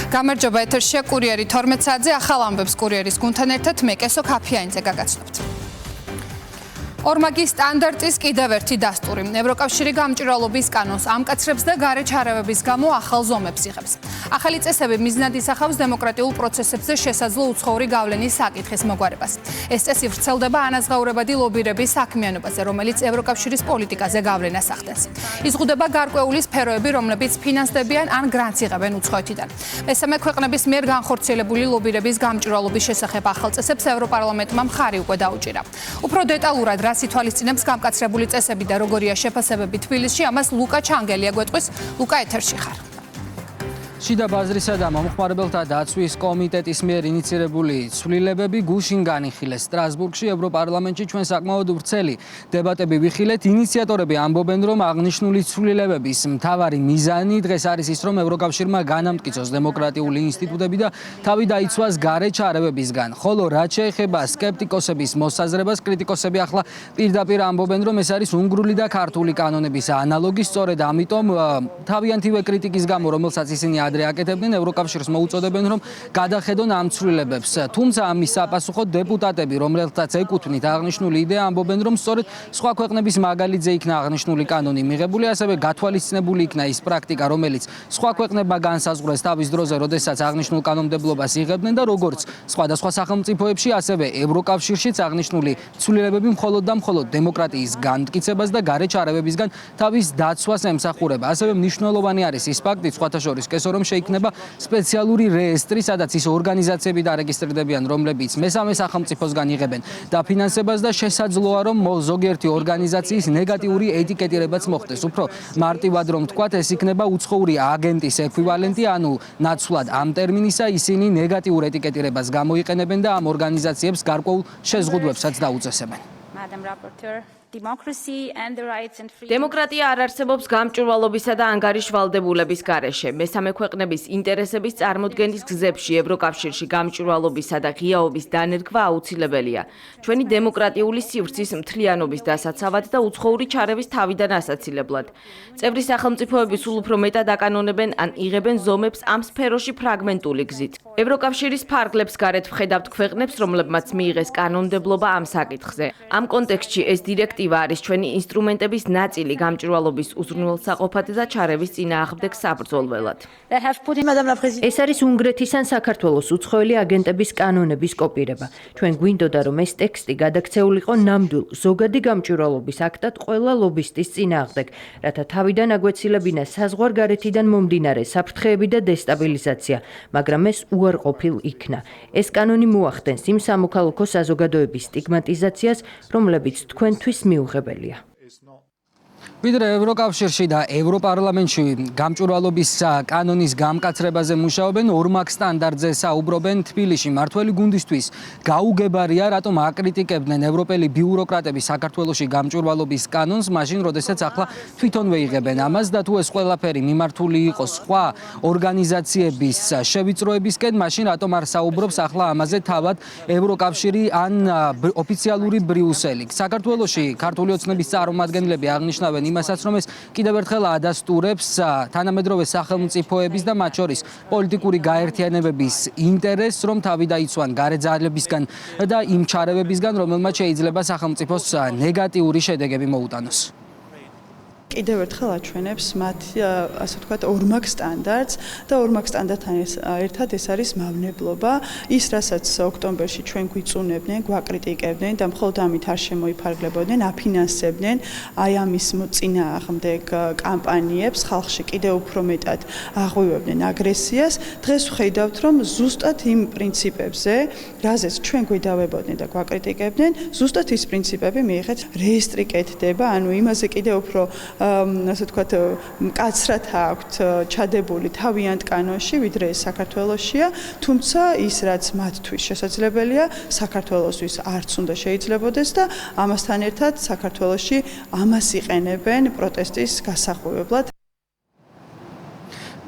გამარჯობა ეთერშია კურიერი 12 საათზე ახალ ამბებს კურიერის გუნდთან ერთად მე კესო ქაფიანიძე გაგაცნობთ. ორმაგი სტანდარტის კიდევ ერთი დასტური. ევროკავშირი გამჭვირვალობის კანონს ამკაცრებს და გარე ჩარევების გამო ახალ ზომებს იღებს. ახალი წესები მიზნად ისახავს დემოკრატიულ პროცესებზე შესაძლო უცხოური გავლენის საკითხის მოგვარებას. ეს წესი ვრცელდება ანაზღაურებადი ლობირების საქმიანობაზე, რომელიც ევროკავშირის პოლიტიკაზე გავლენას ახდენს. იზღუდება გარკვეული სფეროები, რომლებიც ფინანსდებიან ან გრანტს იღებენ უცხოეთიდან. მესამე ქვეყნების მიერ განხორციელებული ლობირების გამჭვირვალობის შესახებ ახალ წესებს ევროპარლამენტმა მხარი უკვე დაუჭირა. უფრო დეტალურად რას ითვალისწინებს გამკაცრებული წესები და როგორია შეფასებები თბილისში, ამას ლუკა ჩანგელია გვეტყვის. ლუკა, ეთერში ხარ. შიდა ბაზრისა და მომხმარებელთა დაცვის კომიტეტის მიერ ინიცირებული ცვლილებები გუშინ განიხილეს. სტრასბურგში ევროპარლამენტში ჩვენ საკმაოდ ვრცელი დებატები ვიხილეთ. ინიციატორები ამბობენ, რომ აღნიშნული ცვლილებების მთავარი მიზანი დღეს არის ის, რომ ევროკავშირმა განამტკიცოს დემოკრატიული ინსტიტუტები და თავი დაიცვას გარე ჩარევებისგან. ხოლო რაც შეეხება სკეპტიკოსების მოსაზრებას, კრიტიკოსები ახლა პირდაპირ ამბობენ, რომ ეს არის უნგრული და ქართული კანონების ანალოგი, სწორედ ამიტომ თავიანთივე კრიტიკის გამო, რომელსაც ისინი ადრე აკეთებდნენ, ევროკავშირს მოუწოდებენ, რომ გადახედონ ამ ცვლილებებს. თუმცა ამის საპასუხოდ დეპუტატები, რომელთაც ეკუთვნით აღნიშნული იდეა, ამბობენ, რომ სწორედ სხვა ქვეყნების მაგალითზე იქნა აღნიშნული კანონი მიღებული, ასევე გათვალისწინებული იქნა ის პრაქტიკა, რომელიც სხვა ქვეყნებმა განსაზღვრეს თავის დროზე, როდესაც აღნიშნულ კანონმდებლობას იღებდნენ და როგორც სხვადასხვა სახელმწიფოებში, ასევე ევროკავშირშიც აღნიშნული ცვლილებები მხოლოდ და მხოლოდ დემოკრატიის განმტკიცებას და გარე ჩარევებისგან თავის დაცვას ემსახურება. ასევე მნიშვნელოვანი არის ის ფაქტი, სხვათა შორის კესო, რომ შეიქმნება სპეციალური რეესტრი, სადაც ის ორგანიზაციები დარეგისტრირდებიან, რომლებიც მესამე სახელმწიფოსგან იღებენ დაფინანსებას და შესაძლოა, რომ ზოგიერთი ორგანიზაციის ნეგატიური ეტიკეტირებაც მოხდეს. უფრო მარტივად რომ ვთქვათ, ეს იქნება უცხოური აგენტის ექვივალენტი, ანუ ნაცვლად ამ ტერმინისა ისინი ნეგატიურ ეტიკეტირებას გამოიყენებენ და ამ ორგანიზაციებს გარკვეულ შეზღუდვებსაც დაუწესებენ. დემოკრატია არ არსებობს გამჭვირვალობისა და ანგარიშვალდებულების გარეშე. მესამე ქვეყნების ინტერესების წარმოდგენის გზებში ევროკავშირში გამჭვირვალობისა და ღიაობის დანერგვა აუცილებელია. ჩვენი დემოკრატიული სივრცის მთლიანობის დასაცავად და უცხოური ჩარევის თავიდან ასაცილებლად. წევრი სახელმწიფოები სულ უფრო მეტად აკანონებენ ან იღებენ ზომებს ამ სფეროში ფრაგმენტული გზით. ევროკავშირის ფარგლებს გარეთ ვხედავთ ქვეყნებს, რომლებმაც მიიღეს კანონმდებლობა ამ საკითხზე. ამ კონტექსტში ეს დირექტივა არის ჩვენი ინსტრუმენტების ნაწილი გამჭვირვალობის უზრუნველსაყოფად და ჩარევის წინააღმდეგ საბრძოლველად. ეს არის უნგრეთის ან საქართველოს უცხოელი აგენტების კანონების კოპირება. ჩვენ გვინდოდა, რომ ეს ტექსტი გადაქცეულიყო ნამდვილ ზოგადი გამჭვირვალობის აქტად ყველა ლობისტის წინააღმდეგ, რათა თავიდან აგვეცილებინა საზღვარგარეთიდან მომდინარე საფრთხეები და დესტაბილიზაცია, მაგრამ ეს უარყოფილ იქნა. ეს კანონი მოახდენს იმ სამოქალაქო საზოგადოების სტიგმატიზაციას, რომლებიც თქვენთვის მიუღებელია. ვიდრე ევროკავშირში და ევროპარლამენტში გამჭვირვალობის კანონის გამკაცრებაზე მუშაობენ, ორმაგ სტანდარტზე საუბრობენ. თბილისში მართველი გუნდისთვის გაუგებარია, რატომ აკრიტიკებდნენ ევროპელი ბიუროკრატები საქართველოში გამჭვირვალობის კანონს, მაშინ როდესაც ახლა თვითონვე იღებენ ამას და თუ ეს ყველაფერი მიმართული იყოს სხვა ორგანიზაციების შევიწროებისკენ, მაშინ რატომ არ საუბრობს ახლა ამაზე თავად ევროკავშირი ან ოფიციალური ბრიუსელი. საქართველოში ქართული ოცნების წარმომადგენლები აღნიშნავენ იმასაც, რომ ეს კიდევ ერთხელ ადასტურებს თანამედროვე სახელმწიფოების და მათ შორის პოლიტიკური გაერთიანებების ინტერესს, რომ თავი დაიცვან გარე ძალებისგან და იმ ჩარევებისგან, რომელმაც შეიძლება სახელმწიფოს ნეგატიური შედეგები მოუტანოს. კიდევ ერთხელ აჩვენებს მათ, ასე ვთქვათ, ორმაგ სტანდარტს და ორმაგ სტანდარტთან ერთად ეს არის მავნებლობა. ის, რასაც ოქტომბერში ჩვენ გვიწუნებდნენ, გვაკრიტიკებდნენ და მხოლოდ ამით არ შემოიფარგლებოდნენ, აფინანსებდნენ აი ამის წინააღმდეგ კამპანიებს, ხალხში კიდევ უფრო მეტად აღვივებდნენ აგრესიას. დღეს ვხედავთ, რომ ზუსტად იმ პრინციპებზე, რაზეც ჩვენ გვედავებოდნენ და გვაკრიტიკებდნენ, ზუსტად ის პრინციპები მიიღეთ რეესტრი კეთდება, ანუ იმაზე კიდევ უფრო ასე ვთქვათ, მკაცრად აქვთ ჩადებული თავიანთ კანონში, ვიდრე საქართველოსია, თუმცა ის, რაც მათთვის შესაძლებელია, საქართველოსთვის არც უნდა შეიძლებოდეს და ამასთან ერთად საქართველოში ამას იყენებენ პროტესტის გასახვევებლად.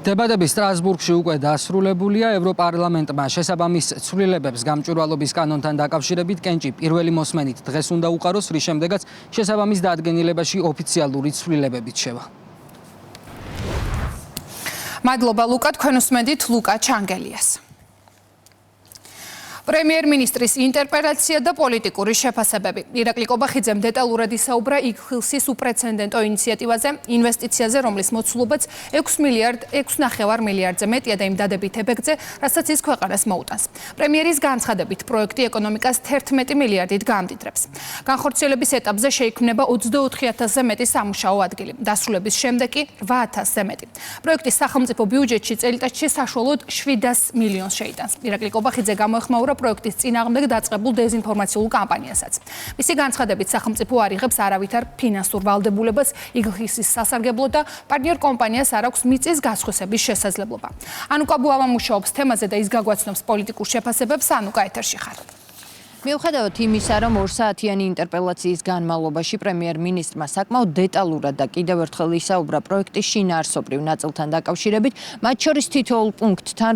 დებატები სტრასბურგში უკვე დასრულებულია. ევროპარლამენტმა შესაბამის ცვლილებებს გამჭვირვალობის კანონთან დაკავშირებით კენჭი პირველი მოსმენით დღეს უნდა უყაროს, რის შემდეგაც შესაბამის დადგენილებაში ოფიციალური ცვლილებებით შევა. მადლობა ლუკა, თქვენ უსმენთ ლუკა ჩანგელიას. პრემიერ-მინისტრის ინტერპელაცია და პოლიტიკური შეფასებები. ირაკლი კობახიძემ დეტალურად ისაუბრა იგხილსის უპრეცედენტო ინიციატივაზე, ინვესტიციაზე, რომლის მოცულობაც 6,9 მილიარდზე მეტია და იმ დადებით ეფექტზე, რასაც ის ქვეყანას მოუტანს. პრემიერის განცხადებით, პროექტი ეკონომიკას 11 მილიარდით გამდიდრებს. განხორციელების ეტაპზე შეიქმნება 24,000-ზე მეტი სამუშაო ადგილი. დასრულების შემდეგ კი 8,000-ზე მეტი. პროექტის სახელმწიფო ბიუჯეტში წელიწადში საშუალოდ 700 მილიონს შეიტანს. ირაკლი კობახიძე გამოეხმაურა პროექტის წინააღმდეგ დაწყებულ დეზინფორმაციულ კამპანიასაც. მისი განცხადებით, სახელმწიფო არ იღებს არავითარ ფინანსურ ვალდებულებას იგხილსის სასარგებლო და პარტნიორ კომპანიას არ აქვს მიწის გასხვისების შესაძლებლობა. ანუკა ბუავა მუშაობს თემაზე და ის გაგვაცნობს პოლიტიკურ შეფასებებს. ანუკა, ეთერში ხარ. მიუხედავად იმისა, რომ 2 საათიანი ინტერპელაციის განმავლობაში პრემიერ-მინისტრმა საკმაოდ დეტალურად და კიდევ ერთხელ ისაუბრა პროექტის შინაარსობრივ ნაწილთან დაკავშირებით, მათ შორის თითოეულ პუნქტთან,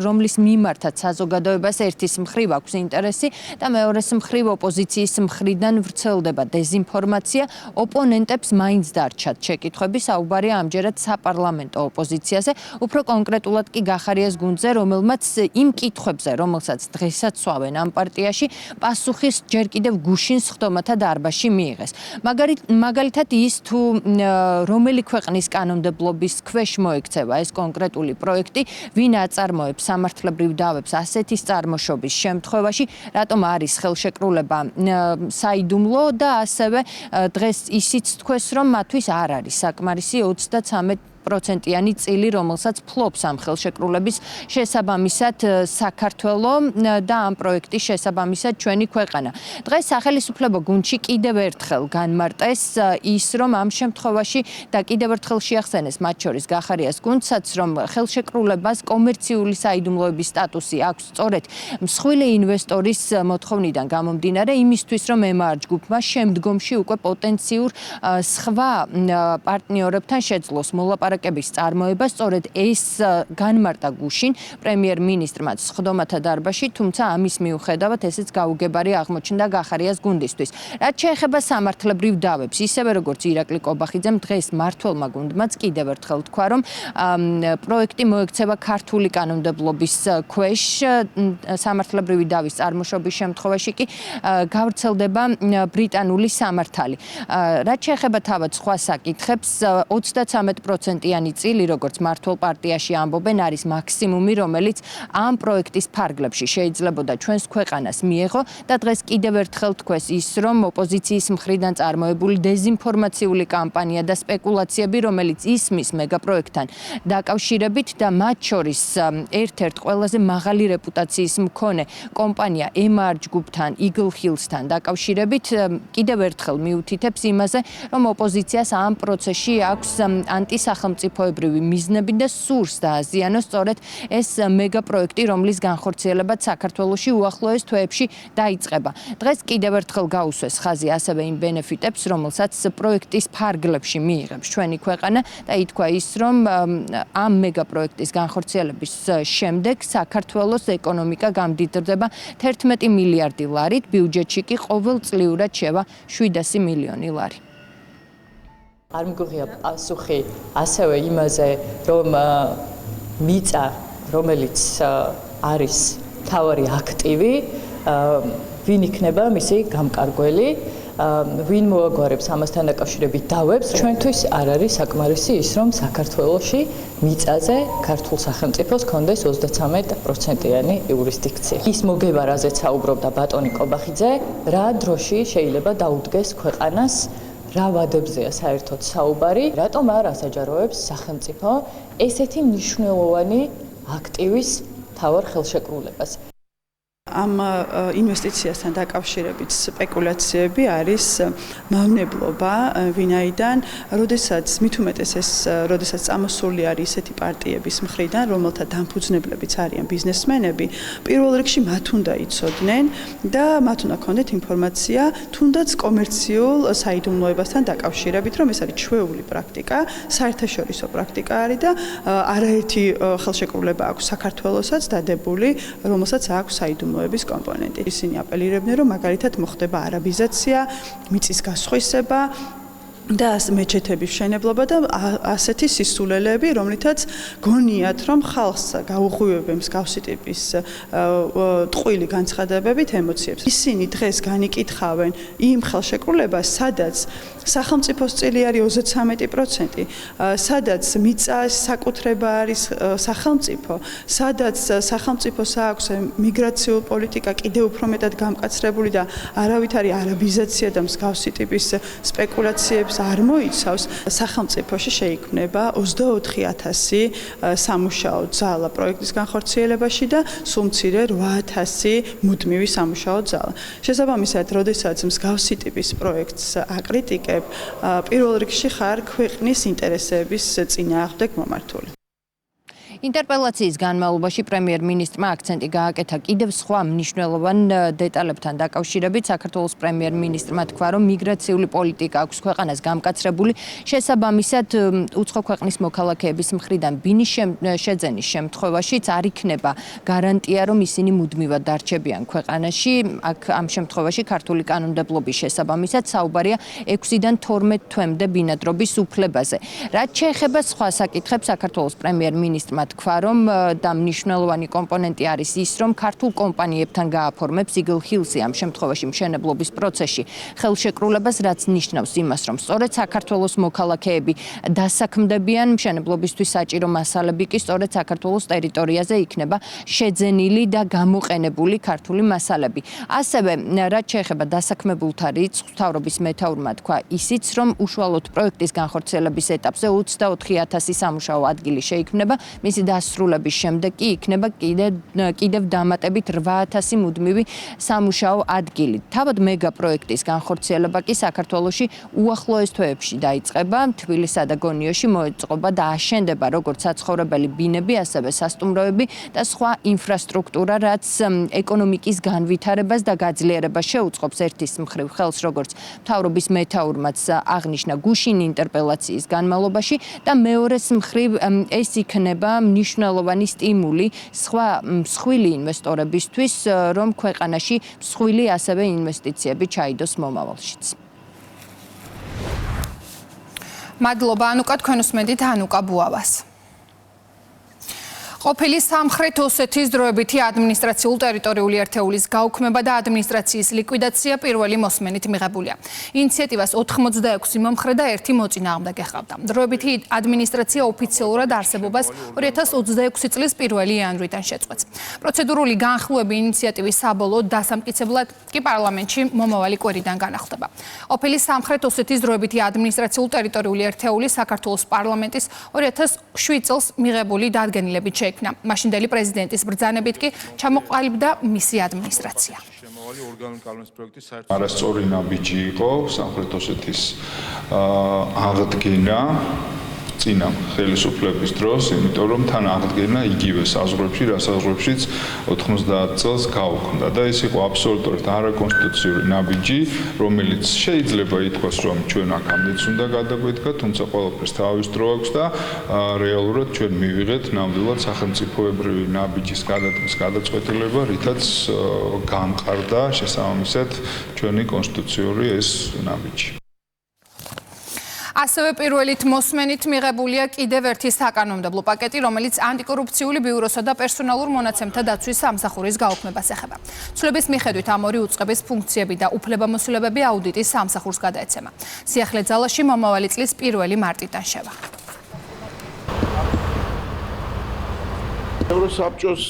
რომლის მიმართაც საზოგადოებას ერთის მხრივ აქვს ინტერესი და მეორეს მხრივ ოპოზიციის მხრიდან ვრცელდება დეზინფორმაცია, ოპონენტებს მაინც დარჩათ შეკითხვები, საუბარია ამჯერად საპარლამენტო ოპოზიციაზე, უფრო კონკრეტულად კი გახარიას გუნდზე, რომელმაც იმ კითხვებზე, რომელსაც დღესაც სვავენ ამ პარტიაში პასუხის ჯერ კიდევ გუშინ სხდომათა დარბაზში მიიღეს. მაგალითად ის თუ რომელი ქვეყნის კანონმდებლობის ქვეშ მოექცევა ეს კონკრეტული პროექტი, ვინ აწარმოებს სამართლებრივ დავებს ასეთის წარმოშობის შემთხვევაში, რატომ არის ხელშეკრულება საიდუმლო და ასევე დღეს ისიც თქვეს, რომ მათთვის არ არის საკმარისი 33%-იანი წილი, რომელსაც ფლობს ამ ხელშეკრულების შესაბამისად საქართველო და ამ პროექტის შესაბამისად ჩვენი ქვეყანა. დღეს სახელმწიფო გუნდში კიდევ ერთხელ განმარტეს ის, რომ ამ შემთხვევაში და კიდევ ერთხელ შეახსენეს მათ შორის გახარიას გუნდსაც, რომ ხელშეკრულებას კომერციული საიდუმლოების სტატუსი აქვს სწორედ მსხვილი ინვესტორის მოთხოვნიდან გამომდინარე, იმისთვის, რომ ემარ ჯგუფმა შემდგომში უკვე პოტენციურ სხვა პარტნიორებთან შეძლოს მოლაპარაკების წარმოება, სწორედ ეს განმარტა გუშინ პრემიერ-მინისტრმა სხდომათა დარბაზში, თუმცა ამის მიუხედავად ესეც გაუგებარი აღმოჩნდა გახარიას გუნდისთვის. რაც შეეხება სამართლებრივ დავებს, ისევე როგორც ირაკლი კობახიძემ დღეს მმართველმა გუნდმაც კიდევ ერთხელ თქვა, რომ პროექტი მოექცევა ქართული კანონმდებლობის ქვეშ, სამართლებრივი დავის წარმოშობის შემთხვევაში კი გავრცელდება ბრიტანული სამართალი. რაც შეეხება თავად სხვა საკითხებს, 33%-იანი წილი, როგორც მართლ პარტიაში ამბობენ, არის მაქსიმუმი, რომელიც ამ პროექტის ფარგლებში შეიძლებოდა ჩვენს ქვეყანას მიეღო და დღეს კიდევ ერთხელ თქვეს ის, რომ ოპოზიციის მხრიდან წარმოებული დეზინფორმაციული კამპანია და სპეკულაციები, რომელიც ისმის მეგაპროექტთან დაკავშირებით და მათ შორის ერთ-ერთ ყველაზე მაღალი რეპუტაციის მქონე კომპანია ემარ ჯგუფთან, იგლხილსთან დაკავშირებით, კიდევ ერთხელ მიუთითებს იმაზე, რომ ოპოზიციას ამ პროცესში აქვს ანტისახელმწიფოებრივი მიზნები და სურს დააზიანოს სწორედ ეს მეგაპროექტი, რომლის განხორციელებაც საქართველოში უახლოეს თვეებში დაიწყება. დღეს კიდევ ერთხელ გაუსვეს ხაზი ასევე იმ ბენეფიტებს, რომელსაც პროექტის ფარგლებში მიიღებს ჩვენი ქვეყანა და ითქვა ის, რომ ამ მეგაპროექტის განხორციელების შემდეგ საქართველოს ეკონომიკა გამდიდრდება 11 მილიარდი ლარით, ბიუჯეტში კი ყოველწლიურად შევა 700 მილიონი ლარი. არ მიგღია პასუხი ასევე იმაზე, რომ მიწა, რომელიც არის თავარი აქტივი, ვინ იქნება მისი გამკარგველი, ვინ მოაგვარებს ამასთან დაკავშირებით დავებს, ჩვენთვის არ არის საკმარისი ის, რომ საქართველოში მიწაზე ქართულ სახელმწიფოს კონდეს 33%-იანი იურისდიქცია. ის მოგება, რაზეც საუბრობდა ბატონი კობახიძე, რა დროში შეიძლება დაუდგეს ქვეყანას, რა ვადებზეა საერთოდ საუბარი, რატომ არ ასაჯაროებს სახელმწიფო ესეთი მნიშვნელოვანი აქტივის თავარ ხელშეკრულებას. ამ ინვესტიციასთან დაკავშირებით სპეკულაციები არის მავნებლობა, ვინაიდან როდესაც მით უმეტეს როდესაც წამოსული არის ესეთი პარტიების მხრიდან, რომელთა დამფუძნებლებიც არიან ბიზნესმენები, პირველ რიგში მათ უნდა იცოდნენ და მათ უნდა ქონდეთ ინფორმაცია თუნდაც კომერციულ საიდუმლოებასთან დაკავშირებით, რომ ეს არის ჩვეული პრაქტიკა, საერთაშორისო პრაქტიკა არის და არაერთი ხელშეკრულება აქვს საქართველოსაც დადებული, რომელსაც აქვს საიდუმლოების კომპონენტი. ისინი აპელირებდნენ, რომ მაგალითად მოხდება არაბიზაცია, მიწის გასხვისება და მეჩეთების მშენებლობა და ასეთი სისულელეები, რომლითაც გონიათ, რომ ხალხს გაუღვივებენ მსგავსი ტიპის ტყვილი განცხადებებით ემოციებს. ისინი დღეს განიკითხავენ იმ ხელშეკრულებას, სადაც სახელმწიფოს წილი არის 33%, სადაც მიწას საკუთრება არის სახელმწიფო, სადაც სახელმწიფოს აქვს მიგრაციულ პოლიტიკა კიდევ უფრო მეტად გამკაცრებული და არავითარი არაბიზაცია და მსგავსი ტიპის სპეკულაციებს არ მოიცავს. სახელმწიფოში შეიქმნება 24,000 სამუშაო ძალა პროექტის განხორციელებაში და სულ მცირე 8,000 მუდმივი სამუშაო ძალა. შესაბამისად, როდესაც მსგავსი ტიპის პროექტს აკრიტიკებ, პირველ რიგში ხარ ქვეყნის ინტერესების წინააღმდეგ მომართული. ინტერპელაციის განმავლობაში პრემიერ-მინისტრმა აქცენტი გააკეთა კიდევ სხვა მნიშვნელოვან დეტალებთან დაკავშირებით. საქართველოს პრემიერ-მინისტრმა თქვა, რომ მიგრაციული პოლიტიკა აქვს ქვეყანას გამკაცრებული, შესაბამისად უცხო ქვეყნის მოქალაქეების მხრიდან ბინის შეძენის შემთხვევაშიც არ იქნება გარანტია, რომ ისინი მუდმივად დარჩებიან ქვეყანაში. აქ ამ შემთხვევაში ქართული კანონმდებლობის შესაბამისად საუბარია 6-დან 12 თვემდე ბინადრობის უფლებაზე. რაც შეეხება სხვა საკითხებს, საქართველოს პრემიერ-მინისტრმა თქვა, რომ და მნიშვნელოვანი კომპონენტი არის ის, რომ ქართულ კომპანიებთან გააფორმებს Eagle Hills-ი ამ შემთხვევაში მშენებლობის პროცესში ხელშეკრულებას, რაც ნიშნავს იმას, რომ სწორედ საქართველოს მოქალაქეები დასაქმდებიან, მშენებლობისთვის საჭირო მასალები კი სწორედ საქართველოს ტერიტორიაზე იქნება შეძენილი და გამოყენებული ქართული მასალები. ასევე, რაც შეეხება დასაქმებულთა რიცხვს, მთავრობის მეთაურმა თქვა ისიც, რომ უშუალოდ პროექტის განხორციელების ეტაპზე 24,000 სამუშაო ადგილი შეიქმნება, მისი დასრულების შემდეგ კი იქნება კიდევ დამატებით 8,000 მუდმივი სამუშაო ადგილი. თავად მეგა პროექტის განხორციელება კი საქართველოში უახლოეს თვეებში დაიწყება. თბილისსა და გონიოში მოეწყობა და აშენდება როგორც საცხოვრებელი ბინები, ასევე სასტუმროები და სხვა ინფრასტრუქტურა, რაც ეკონომიკის განვითარებას და გაძლიერებას შეუწყობს ერთის მხრივ ხელს, როგორც მთავრობის მეთაურმაც აღნიშნა გუშინ ინტერპელაციის განმავლობაში და მეორეს მხრივ ეს იქნება მნიშვნელოვანი სტიმული სხვა მსხვილი ინვესტორებისთვის, რომ ქვეყანაში მსხვილი ასევე ინვესტიციები ჩაიდოს მომავალშიც. მადლობა ანუკა, თქვენ უსმენთ ანუკა ბუავას. ყოფილი სამხრეთ ოსეთის დროებითი ადმინისტრაციულ-ტერიტორიული ერთეულის გაუქმება და ადმინისტრაციის ლიკვიდაცია პირველი მოსმენით მიღებულია. ინიციატივას 86 მომხრე და 1 მოწინააღმდეგე ჰყავდა. დროებითი ადმინისტრაცია ოფიციალურად არსებობას 2026 წლის 1 იანვრიდან შეწყვეტს. პროცედურული განხილვები ინიციატივის საბოლოო დასამტკიცებლად კი პარლამენტში მომავალი კვირიდან განახლდება. ყოფილი სამხრეთ ოსეთის დროებითი ადმინისტრაციულ-ტერიტორიული ერთეული საქართველოს პარლამენტის 2007 წელს მიღებული დადგენილებით შეიქმნა. მაშინდელი პრეზიდენტის ბრძანებით კი ჩამოყალიბდა მისი ადმინისტრაცია. არასწორი ნაბიჯი იყო სამხრეთ ოსეთის აღდგენა წინა ხელისუფლების დროს, იმიტომ რომ თან აღდგენა იგივე საზღვრებში, რა საზღვრებშიც 90 წელს გაუქმდა და ეს იყო აბსოლუტურად არაკონსტიტუციური ნაბიჯი, რომელიც შეიძლება ითქვას, რომ ჩვენ აქამდეც უნდა გადაგვედგა, თუმცა ყველაფერს თავის დრო აქვს და რეალურად ჩვენ მივიღეთ ნამდვილად სახელმწიფოებრივი ნაბიჯის გადადგმის გადაწყვეტილება, რითაც გამყარდა შესაბამისად ჩვენი კონსტიტუციური ეს ნაბიჯი. ასევე პირველით მოსმენით მიღებულია კიდევ ერთი საკანონმდებლო პაკეტი, რომელიც ანტიკორუფციული ბიუროსა და პერსონალურ მონაცემთა დაცვის სამსახურის გაუქმებას ეხება. ცვლების მიხედვით ამ ორი უწყების ფუნქციები და უფლებამოსილებები აუდიტის სამსახურს გადაეცემა. სიახლე ძალაში მომავალი წლის 1 მარტიდან შევა. ევროსაბჭოს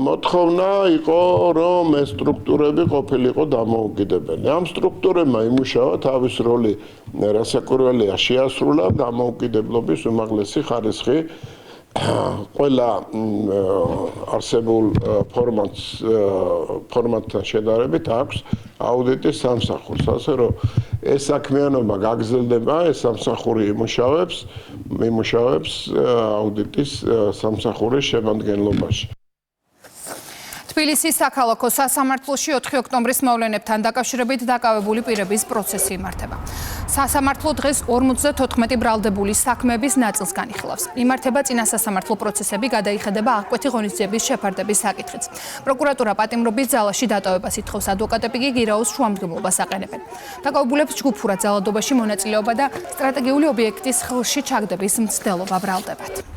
მოთხოვნა იყო, რომ ეს სტრუქტურები ყოფილიყო დამოუკიდებელი. ამ სტრუქტურებმა იმუშავა თავის როლი რასაკვირველია შეასრულა დამოუკიდებლობის უმაღლესი ხარისხი ყველა არსებულ ფორმატთან შედარებით აქვს აუდიტის სამსახურს, ასე რომ ეს საქმიანობა გაგრძელდება, ეს სამსახური იმუშავებს აუდიტის სამსახურის შემადგენლობაში. თბილისის საქალაქო სასამართლოში 4 ოქტომბრის მოვლენებთან დაკავშირებით დაკავებული პირების პროცესი იმართება. სასამართლო დღეს 54 ბრალდებული საქმეების ნაწილს განიხილავს. იმართება წინა სასამართლო პროცესები, გადაიხედება აღკვეთი ღონისძიების შეფარდების საკითხიც. პროკურატურა პატიმრობის ძალაში დატოვებას ითხოვს, ადვოკატები კი გირაოს შუამდგომლობას აყენებენ. დაკავებულებს ჯგუფურად ძალადობაში მონაწილეობა და სტრატეგიული ობიექტის ხელში ჩაგდების მცდელობა ბრალდებათ.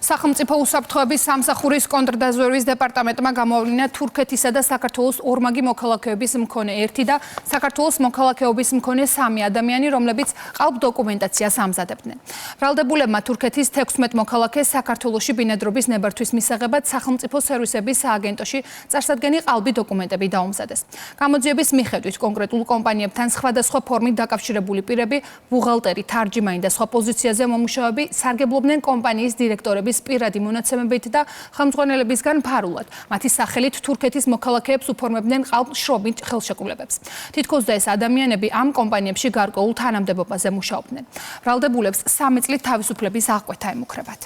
სახელმწიფო უსაფრთხოების სამსახურის კონტრდაზვერვის დეპარტამენტმა გამოავლინა თურქეთისა და საქართველოს ორმაგი მოქალაქეობის მქონე 1 და საქართველოს მოქალაქეობის მქონე 3 ადამიანი, რომლებიც ყალბ დოკუმენტაციას ამზადებდნენ. ბრალდებულებმა თურქეთის 16 მოქალაქეს საქართველოში ბინადრობის ნებართვის მისაღებად სახელმწიფო სერვისების სააგენტოში წარსადგენი ყალბი დოკუმენტები დაუმზადეს. გამოძიების მიხედვით კონკრეტულ კომპანიებთან სხვადასხვა ფორმით დაკავშირებული პირები, ბუღალტერი, თარჯიმანი და სხვა პოზიციაზე მომუშავეები სარგებლობდნენ კომპანიის დირექტორების პირადი მონაცემებით და ხელმძღვანელებისგან ფარულად. მათი სახელით თურქეთის მოქალაქეებს უფორმებდნენ ყალბ შრომით ხელშეკრულებებს. თითქოს და ეს ადამიანები ამ კომპანიებში გარკვეულ თანამდებობაზე მუშაობდნენ. ბრალდებულებს 3 წლით თავისუფლების აღკვეთა ემუქრებათ.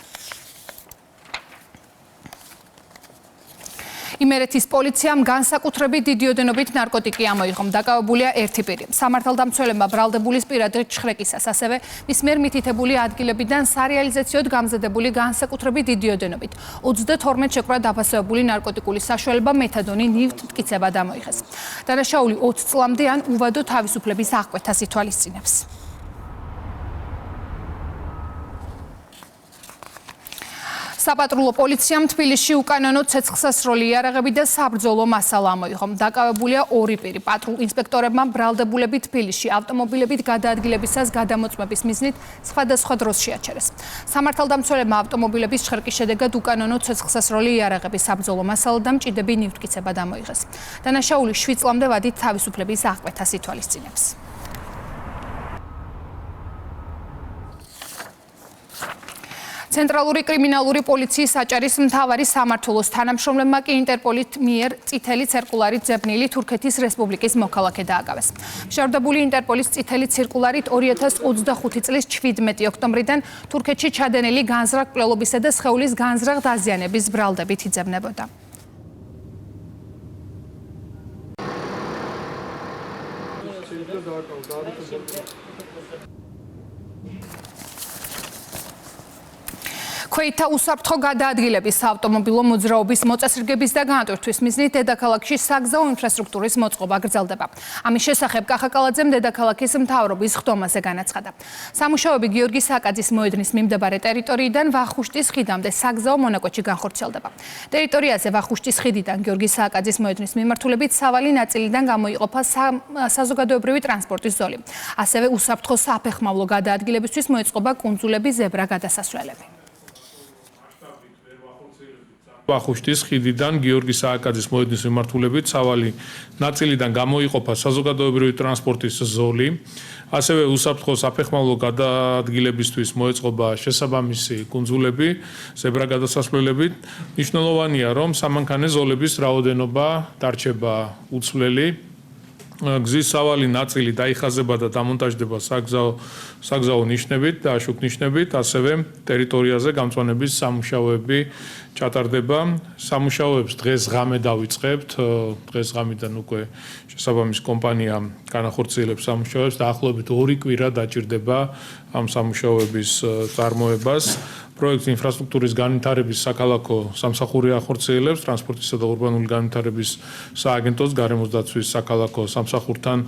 იმერეთის პოლიციამ განსაკუთრებით დიდი ოდენობით ნარკოტიკი ამოიღო. დაკავებულია 1 პირი. სამართალდამცველებმა ბრალდებულის პირადი ჩხრეკისას, ასევე მის მიერ მითითებული ადგილებიდან სარეალიზაციოდ გამზადებული განსაკუთრებით დიდი ოდენობით 32 შეკვრა დაფასებული ნარკოტიკული საშუალება მეთადონი ნივთმტკიცებად ამოიღეს. დანაშაული 20 წლამდე ან უვადო თავისუფლების აღკვეთას ითვალისწინებს. საპატრულო პოლიციამ თბილისში უკანონო ცეცხლსასროლი იარაღები და საბრძოლო მასალა ამოიღო. დაკავებულია 2 პირი. პატრულ ინსპექტორებმა ბრალდებულები თბილისში ავტომობილებით გადაადგილებისას გადამოწმების მიზნით სხვადასხვა დროს შეაჩერეს. სამართალდამცველებმა ავტომობილების ჩხერკის შედეგად უკანონო ცეცხლსასროლი იარაღები, საბრძოლო მასალა და მჭიდები ნივთმტკიცებად ამოიღეს. დანაშაული 7 წლამდე ვადით თავისუფლების აღკვეთას ითვალისწინებს. ცენტრალური კრიმინალური პოლიციის საჭარის მთავარი სამმართველოს თანამშრომლებმა კი ინტერპოლის მიერ წითელი ციρკულარით ძებნილი თურქეთის რესპუბლიკის მოქალაქე დააგავეს. შევდებული ინტერპოლის წითელი ციρკულარით 2025 წლის 17 ოქტომბრიდან თურქეთში ჩადენილი განზრახ კვლელობისა და სხეულის განზრახ დაზიანების ბრალდებით იძებნებოდა. ქვეითთა უსაფრთხო გადაადგილების საავტომობილო მოძრაობის მოწესრიგების და განატვირთვის მიზნით დედაქალაქში საგზაო ინფრასტრუქტურის მოწყობა გრძელდება. ამის შესახებ კახაკალაძემ დედაქალაქის მთავრობის ხდომაზე განაცხადა. სამუშაოები გიორგი სააკაძის მოედნის მიმდებარე ტერიტორიიდან ვახუშტის ხიდამდე საგზაო მონაკვეთში განხორციელდება. ტერიტორიაზე ვახუშტის ხიდიდან გიორგი სააკაძის მოედნის მიმართულებით სავალი ნაწილიდან გამოიყოფა საზოგადოებრივი ტრანსპორტის ზოლი. ასევე უსაფრთხო საფეხმავლო გადაადგილებისთვის მოეწყობა კუნძულები, ზებრა გადასასვლელები. ვახუშტის ხიდიდან გიორგი სააკაძის მოედნის მიმართულებით სავალი ნაწილიდან გამოიყოფა საზოგადოებრივი ტრანსპორტის ზოლი, ასევე უსაფრთხო საფეხმავლო გადაადგილებისთვის მოეწყობა შესაბამისი კუნძულები, ზებრა გადასასვლელები. მნიშვნელოვანია, რომ სამანქანე ზოლების რაოდენობა დარჩება უცვლელი. გზის სავალი ნაწილი დაიხაზება და დამონტაჟდება საგზაო ნიშნებით და აშუქ ნიშნებით, ასევე ტერიტორიაზე გამწვანების სამუშაოები ჩატარდება. სამუშაოებს დღეს-ღამე დავიწყებთ. დღეს-ღამიდან უკვე შესაბამის კომპანია განახორციელებს სამუშაოებს და ახლობით 2 კვირა დაჭირდება ამ სამუშაოების წარმოებას. პროექტ ინფრასტრუქტურის განვითარების საქალაქო სამსახური ახორციელებს ტრანსპორტისა და ურბანული განვითარების სააგენტოს გარემოს დაცვის საქალაქო სამსახურთან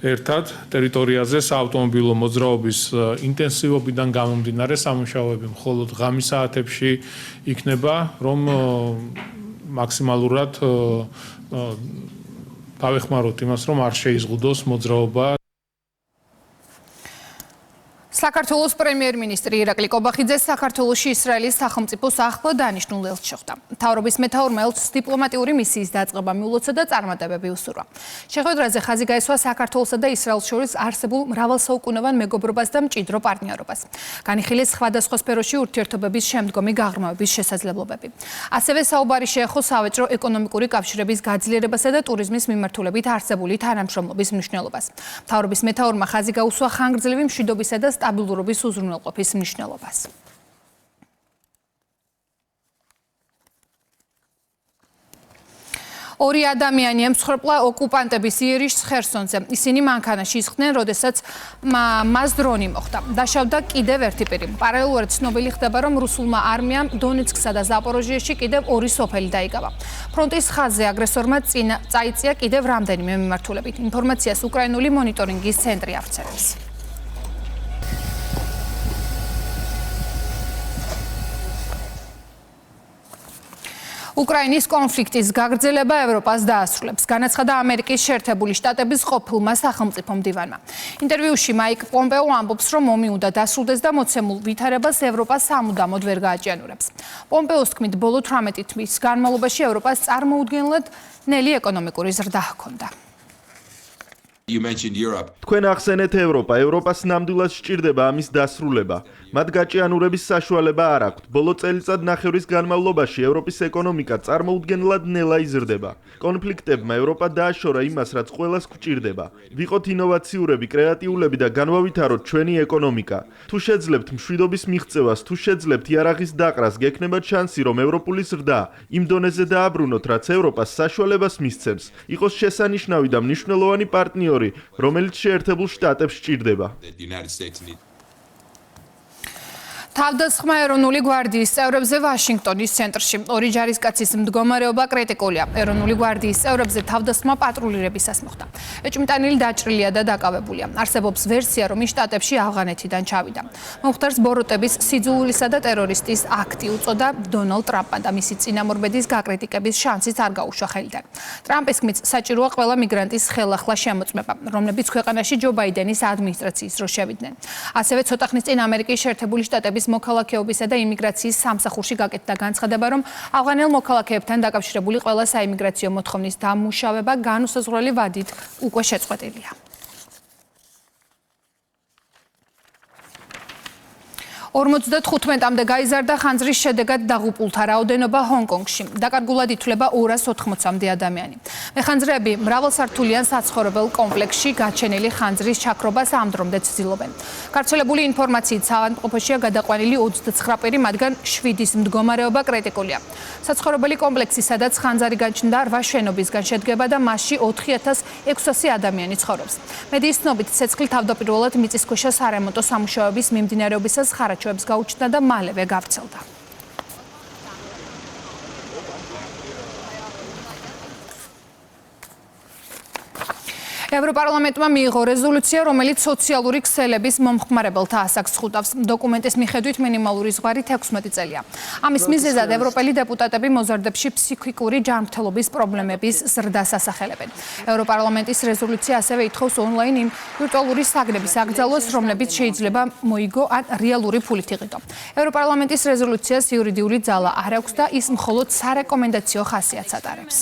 ერთად ტერიტორიაზე საავტომობილო მოძრაობის ინტენსივობიდან გამომდინარე სამუშაოები მხოლოდ ღამის საათებში იქნება, რომ მაქსიმალურად დავეხმაროთ იმას, რომ არ შეიზღუდოს მოძრაობა. საქართველოს პრემიერ-მინისტრი ირაკლი კობახიძე საქართველოში ისრაელის სახელმწიფოს ახლო დანიშნულ ელჩს შეხვდა. მთავრობის მეთაურმა ელჩს დიპლომატიური მისიის დაწყება მიულოცა და წარმატებები უსურვა. შეხვედრაზე ხაზი გაესვა საქართველოსა და ისრაელს შორის არსებულ მრავალსაუკუნოვან მეგობრობას და მჭიდრო პარტნიორობას. განიხილეს სხვადასხვა სფეროში ურთიერთობების შემდგომი გაღრმავების შესაძლებლობები. ასევე საუბარი შეეხო სავაჭრო ეკონომიკური კავშირების გაძლიერებასა და ტურიზმის მიმართულებით არსებული თანამშრომლობის მნიშვნელობას. მთავრობის მეთაურმა ხაზი გაუსვა ხანგრძლივი მშვიდობისა და სტაბილურობის უზრუნველყოფის მნიშვნელობას. ორი ადამიანი ემსხვერპლა ოკუპანტების იერიშს ხერსონზე. ისინი მანქანაში ისხდნენ, როდესაც მას დრონი მოხვდა. დაშავდა კიდევ ერთი პირი. პარალელურად ცნობილი ხდება, რომ რუსულმა არმიამ დონეცკსა და ზაპოროჟიეში კიდევ ორი სოფელი დაიკავა. ფრონტის ხაზზე აგრესორმა წაიწია კიდევ რამდენიმე მიმართულებით. ინფორმაციას უკრაინული მონიტორინგის ცენტრი ავრცელებს. უკრაინის კონფლიქტის გაგრძელება ევროპას დაასრულებს, განაცხადა ამერიკის შეერთებული შტატების ყოფილმა სახელმწიფო მდივანმა. ინტერვიუში მაიკ პომპეო ამბობს, რომ ომი უნდა დასრულდეს და მოცემულ ვითარებას ევროპა სამუდამოდ ვერ გააჭიანურებს. პომპეოს თქმით, ბოლო 18 თვის განმავლობაში ევროპას წარმოუდგენლად ნელი ეკონომიკური ზრდა ჰქონდა. თქვენ ახსენეთ ევროპა. ევროპას ნამდვილად სჭირდება ამის დასრულება. მათ გაჭიანურების საშუალება არ აქვთ. ბოლო წელიწად ნახევრის განმავლობაში ევროპის ეკონომიკა წარმოუდგენლად ნელა იზრდება. კონფლიქტებმა ევროპა დააშორა იმას, რაც ყველას გვჭირდება. ვიყოთ ინოვაციურები, კრეატიულები და განვავითაროთ ჩვენი ეკონომიკა. თუ შეძლებთ მშვიდობის მიღწევას, თუ შეძლებთ იარაღის დაყრას, გექნებათ შანსი, რომ ევროპული ზრდა იმ დონეზე დააბრუნოთ, რაც ევროპას საშუალებას მისცემს, იყოს შესანიშნავი და მნიშვნელოვანი პარტნიორი, რომელიც შეერთებულ შტატებს სჭირდება. თავდასხმა ეროვნული გვარდიის წევრებზე ვაშინგტონის ცენტრში. ორი ჯარისკაცის მდგომარეობა კრიტიკულია. ეროვნული გვარდიის წევრებზე თავდასხმა პატრულირებისას მოხდა. ეჭვმიტანილი დაჭრილია და დაკავებულია. არსებობს ვერსია, რომ ის შტატებში ავღანეთიდან ჩავიდა. მომხდარს ბოროტების, სიძულვილისა და ტერორისტის აქტი უწოდა დონალდ ტრამპმა და მისი წინამორბედის გაკრიტიკების შანსიც არ გაუშვა ხელიდან. ტრამპის თქმით, საჭიროა ყველა მიგრანტის ხელახლა შემოწმება, რომლებიც ქვეყანაში ჯო ბაიდენის ადმინისტრაციის დროს შევიდნენ. ასევე ცოტა ხნის წინ ამერიკის შეერთებული შტატების მოქალაქეობისა და იმიგრაციის სამსახურში გაკეთდა განცხადება, რომ ავღანელ მოქალაქეებთან დაკავშირებული ყველა საიმიგრაციო მოთხოვნის დამუშავება განუსაზღვრელი ვადით უკვე შეწყვეტილია. 55-მდე გაიზარდა ხანძრის შედეგად დაღუპულთა რაოდენობა ჰონკონგში. დაკარგულად ითვლება 280-მდე ადამიანი. მეხანძრეები მრავალსართულიან საცხოვრებელ კომპლექსში გაჩენილი ხანძრის ჩაქრობას ამ დრომდე ცდილობენ. გავრცელებული ინფორმაციით საავადმყოფოშია გადაყვანილი 29 პირი, მათგან 7-ის მდგომარეობა კრიტიკულია. საცხოვრებელი კომპლექსი, სადაც ხანძარი გაჩნდა, 8 შენობისგან შედგება და მასში 4600 ადამიანი ცხოვრობს. მედიის ცნობით, ცეცხლი თავდაპირველად მიწისქვეშა სარემონტო სამუშაოების მიმდინარეობისას ხარაჩოებს გაუჩნდა და მალევე გავრცელდა. ევროპარლამენტმა მიიღო რეზოლუცია, რომელიც სოციალური ქსელების მომხმარებელთა ასაკს ხუტავს. დოკუმენტის მიხედვით მინიმალური ზღვარი 16 წელია. ამის მიზეზად ევროპელი დეპუტატები მოზარდებში ფსიქიკური ჯანმრთელობის პრობლემების ზრდას ასახელებენ. ევროპარლამენტის რეზოლუცია ასევე ითხოვს ონლაინ იმ ვირტუალური საგნების აკრძალვას, რომლებიც შეიძლება მოიგო ან რეალური ფულით იყიდო. ევროპარლამენტის რეზოლუციას იურიდიული ძალა არ აქვს და ის მხოლოდ სარეკომენდაციო ხასიათს ატარებს.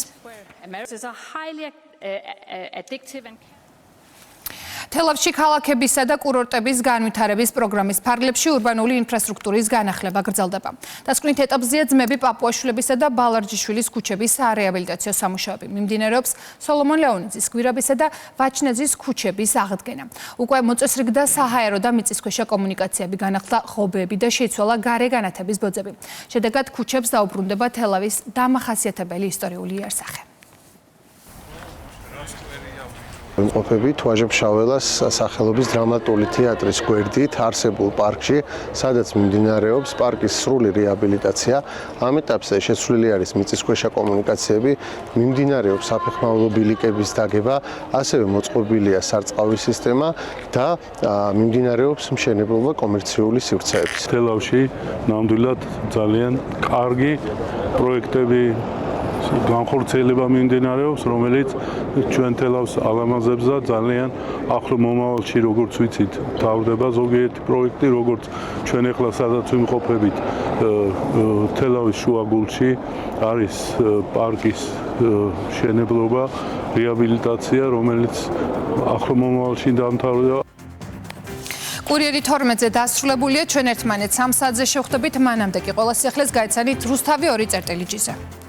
თელავში ქალაქებისა და კურორტების განვითარების პროგრამის ფარგლებში ურბანული ინფრასტრუქტურის განახლება გრძელდება. დასკვნით ეტაპზეა ძმები პაპუაშვილებისა და ბალარჯიშვილის ქუჩებისარეაბილიტაციო სამუშაოები. მიმდინარეობს სოლომონ ლეონიძის, გვირაბისა და ვაჩნაძის ქუჩების აღდგენა. უკვე მოწესრიგდა საჰაერო და მიწისქვეშა კომუნიკაციები, განახლდა ღობეები და შეიცვალა გარე განათების ბოძები. შედეგად ქუჩებს დაუბრუნდება თელავის დამახასიათებელი ისტორიული იერსახე. ვიმყოფებით ვაჟა-ფშაველას სახელობის დრამატული თეატრის გვერდით არსებულ პარკში, სადაც მიმდინარეობს პარკის სრული რეაბილიტაცია. ამ ეტაპზე შეცვლილი არის მიწისქვეშა კომუნიკაციები, მიმდინარეობს საფეხმავლო ბილიკების დაგება, ასევე მოწყობილია სარწყავი სისტემა და მიმდინარეობს მშენებლობა კომერციული სივრცეების. თელავში ნამდვილად ძალიან კარგი პროექტები განხორციელება მიმდინარეობს, რომელიც ჩვენ თელავს ალამაზებსა ძალიან ახლო მომავალში, როგორც ვიცით, თავდება ზოგიერთი პროექტი, როგორც ჩვენ ახლა სადაც ვიმყოფებით თელავის შუაგულში არის პარკის მშენებლობა, რეაბილიტაცია, რომელიც ახლო მომავალში დამთავრდება. კურიერი 12-ზე დასრულებულია. ჩვენ ერთმანეთს 3 საათზე შევხვდებით. მანამდე კი ყველა სიახლეს გაიცანით რუსთავი 2.j-ზე.